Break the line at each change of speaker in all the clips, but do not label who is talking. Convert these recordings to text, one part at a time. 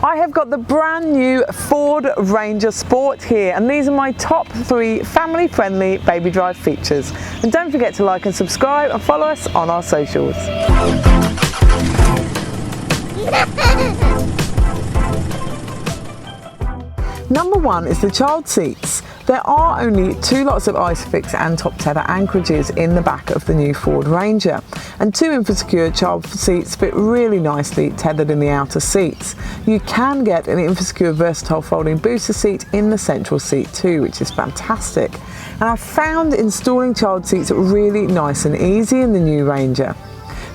I have got the brand new Ford Ranger Sport here, and these are my top 3 family friendly baby drive features. And don't forget to like and subscribe and follow us on our socials. Number 1 is the child seats. There are only 2 lots of Isofix and top tether anchorages in the back of the new Ford Ranger, and 2 InfoSecure child seats fit really nicely tethered in the outer seats. You can get an InfoSecure versatile folding booster seat in the central seat too, which is fantastic. And I found installing child seats really nice and easy in the new Ranger.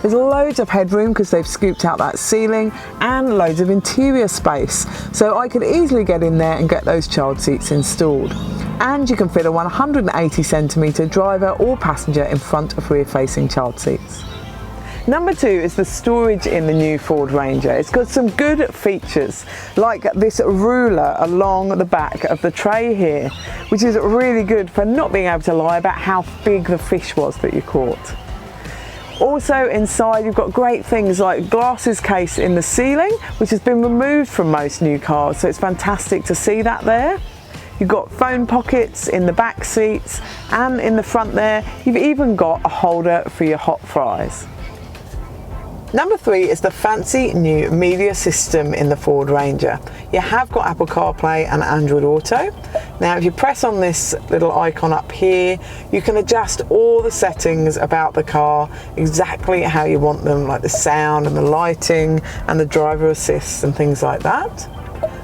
There's loads of headroom because they've scooped out that ceiling, and loads of interior space, so I could easily get in there and get those child seats installed. And you can fit a 180cm driver or passenger in front of rear-facing child seats. Number 2 is the storage in the new Ford Ranger. It's got some good features, like this ruler along the back of the tray here, which is really good for not being able to lie about how big the fish was that you caught. Also inside you've got great things like glasses case in the ceiling, which has been removed from most new cars, so it's fantastic to see that there. You've got phone pockets in the back seats, and in the front there you've even got a holder for your hot fries. Number 3 is the fancy new media system in the Ford Ranger. You have got Apple CarPlay and Android Auto. Now if you press on this little icon up here, you can adjust all the settings about the car exactly how you want them, like the sound and the lighting and the driver assist and things like that.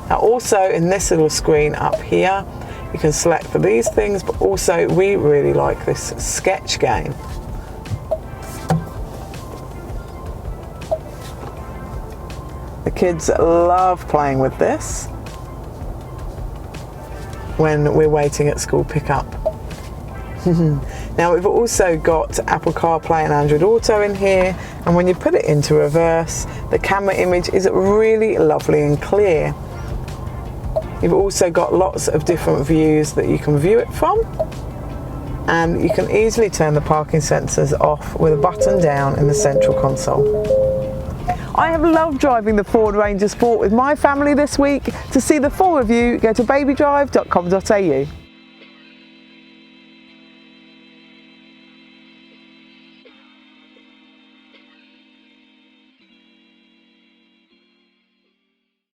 Now also in this little screen up here, you can select for these things, but also we really like this sketch game. The kids love playing with this when we're waiting at school pickup. Now we've also got Apple CarPlay and Android Auto in here, and when you put it into reverse, the camera image is really lovely and clear. You've also got lots of different views that you can view it from, and you can easily turn the parking sensors off with a button down in the central console. I have loved driving the Ford Ranger Sport with my family this week. To see the full review, go to BabyDrive.com.au.